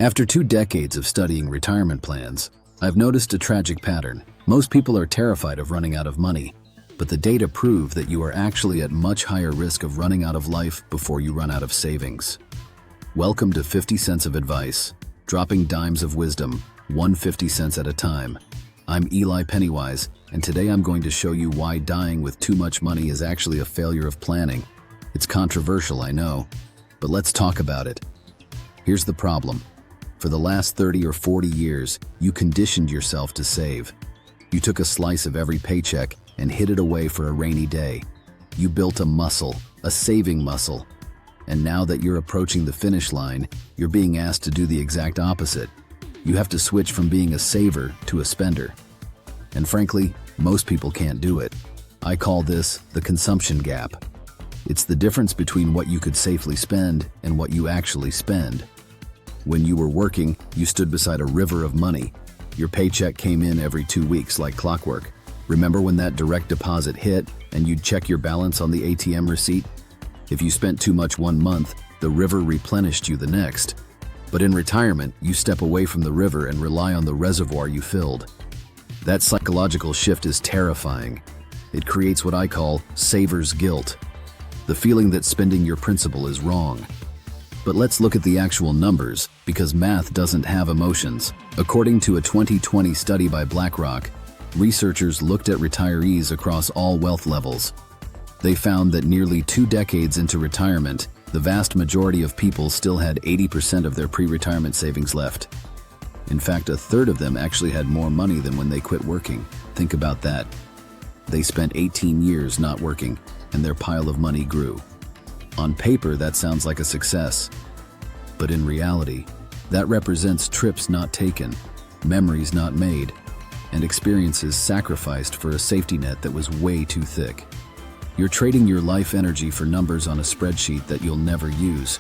After 2 decades of studying retirement plans, I've noticed a tragic pattern. Most people are terrified of running out of money, but the data prove that you are actually at much higher risk of running out of life before you run out of savings. Welcome to 50 cents of advice, dropping dimes of wisdom, 150 cents at a time. I'm Eli Pennywise, and today I'm going to show you why dying with too much money is actually a failure of planning. It's controversial, I know, but let's talk about it. Here's the problem. For the last 30 or 40 years, you conditioned yourself to save. You took a slice of every paycheck and hid it away for a rainy day. You built a muscle, a saving muscle. And now that you're approaching the finish line, you're being asked to do the exact opposite. You have to switch from being a saver to a spender. And frankly, most people can't do it. I call this the consumption gap. It's the difference between what you could safely spend and what you actually spend. When you were working, you stood beside a river of money. Your paycheck came in every 2 weeks like clockwork. Remember when that direct deposit hit and you'd check your balance on the ATM receipt? If you spent too much one month, the river replenished you the next. But in retirement, you step away from the river and rely on the reservoir you filled. That psychological shift is terrifying. It creates what I call saver's guilt, the feeling that spending your principal is wrong. But let's look at the actual numbers, because math doesn't have emotions. According to a 2020 study by BlackRock, researchers looked at retirees across all wealth levels. They found that nearly 2 decades into retirement, the vast majority of people still had 80% of their pre-retirement savings left. In fact, a third of them actually had more money than when they quit working. Think about that. They spent 18 years not working, and their pile of money grew. On paper, that sounds like a success. But in reality, that represents trips not taken, memories not made, and experiences sacrificed for a safety net that was way too thick. You're trading your life energy for numbers on a spreadsheet that you'll never use.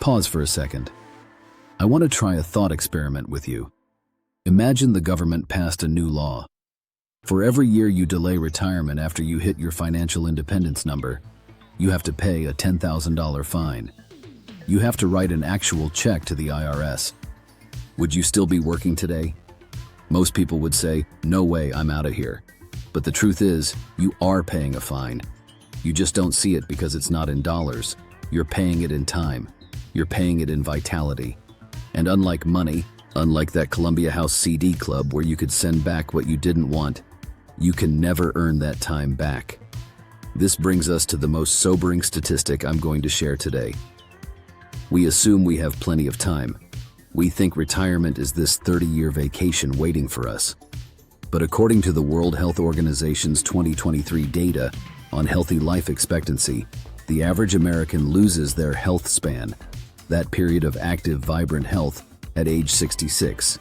Pause for a second. I want to try a thought experiment with you. Imagine the government passed a new law. For every year you delay retirement after you hit your financial independence number, you have to pay a $10,000 fine. You have to write an actual check to the IRS. Would you still be working today? Most people would say, no way, I'm out of here. But the truth is, you are paying a fine. You just don't see it because it's not in dollars. You're paying it in time. You're paying it in vitality. And unlike money, unlike that Columbia House CD club where you could send back what you didn't want, you can never earn that time back. This brings us to the most sobering statistic I'm going to share today. We assume we have plenty of time. We think retirement is this 30-year vacation waiting for us. But according to the World Health Organization's 2023 data on healthy life expectancy, the average American loses their health span, that period of active, vibrant health, at age 66.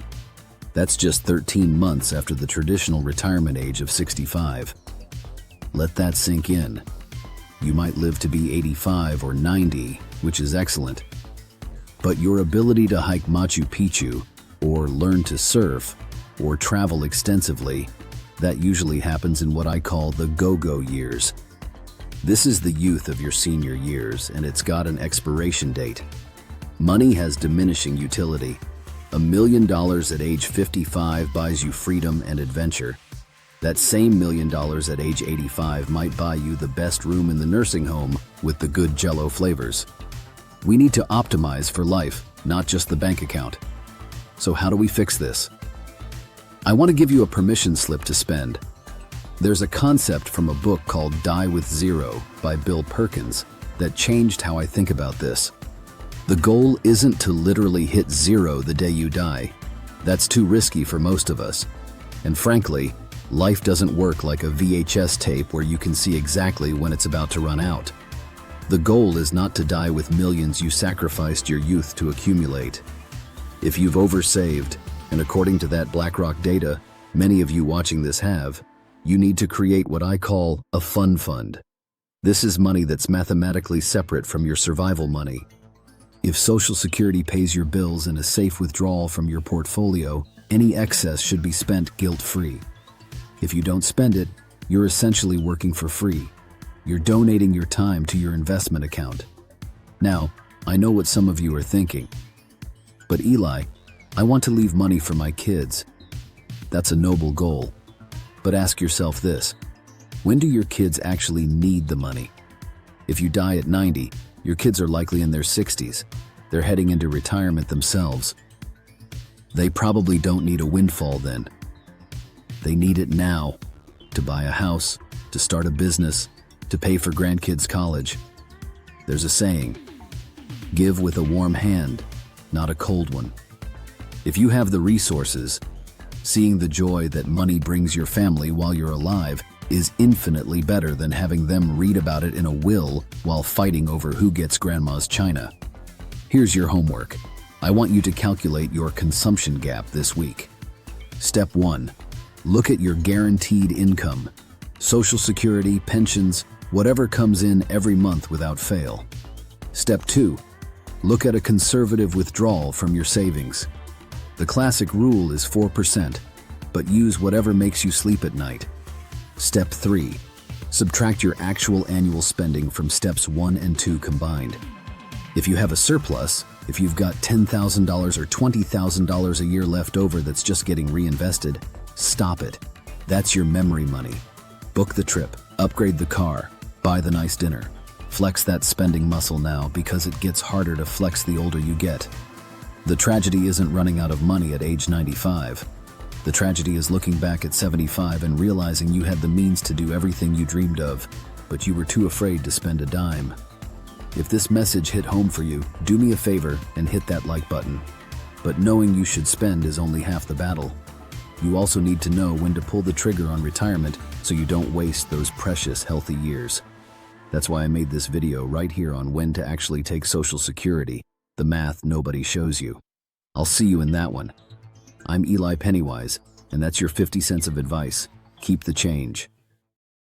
That's just 13 months after the traditional retirement age of 65. Let that sink in. You might live to be 85 or 90, which is excellent. But your ability to hike Machu Picchu, or learn to surf, or travel extensively, that usually happens in what I call the go-go years. This is the youth of your senior years, and it's got an expiration date. Money has diminishing utility. $1 million at age 55 buys you freedom and adventure. That same $1 million at age 85 might buy you the best room in the nursing home with the good Jell-O flavors. We need to optimize for life, not just the bank account. So how do we fix this? I want to give you a permission slip to spend. There's a concept from a book called Die with Zero by Bill Perkins that changed how I think about this. The goal isn't to literally hit zero the day you die. That's too risky for most of us. And frankly, life doesn't work like a VHS tape where you can see exactly when it's about to run out. The goal is not to die with millions you sacrificed your youth to accumulate. If you've oversaved, and according to that BlackRock data, many of you watching this have, you need to create what I call a fun fund. This is money that's mathematically separate from your survival money. If Social Security pays your bills and a safe withdrawal from your portfolio, any excess should be spent guilt-free. If you don't spend it, you're essentially working for free. You're donating your time to your investment account. Now, I know what some of you are thinking. But Eli, I want to leave money for my kids. That's a noble goal. But ask yourself this: when do your kids actually need the money? If you die at 90, your kids are likely in their 60s. They're heading into retirement themselves. They probably don't need a windfall then. They need it now, to buy a house, to start a business, to pay for grandkids' college. There's a saying, give with a warm hand, not a cold one. If you have the resources, seeing the joy that money brings your family while you're alive is infinitely better than having them read about it in a will while fighting over who gets grandma's china. Here's your homework. I want you to calculate your consumption gap this week. Step 1. Look at your guaranteed income. Social Security, pensions, whatever comes in every month without fail. Step 2. Look at a conservative withdrawal from your savings. The classic rule is 4%, but use whatever makes you sleep at night. Step 3. Subtract your actual annual spending from steps 1 and 2 combined. If you have a surplus, if you've got $10,000 or $20,000 a year left over that's just getting reinvested, stop it. That's your memory money. Book the trip, upgrade the car, buy the nice dinner. Flex that spending muscle now, because it gets harder to flex the older you get. The tragedy isn't running out of money at age 95. The tragedy is looking back at 75 and realizing you had the means to do everything you dreamed of, but you were too afraid to spend a dime. If this message hit home for you, do me a favor and hit that like button. But knowing you should spend is only half the battle. You also need to know when to pull the trigger on retirement so you don't waste those precious, healthy years. That's why I made this video right here on when to actually take Social Security, the math nobody shows you. I'll see you in that one. I'm Eli Pennywise, and that's your 50 cents of advice. Keep the change.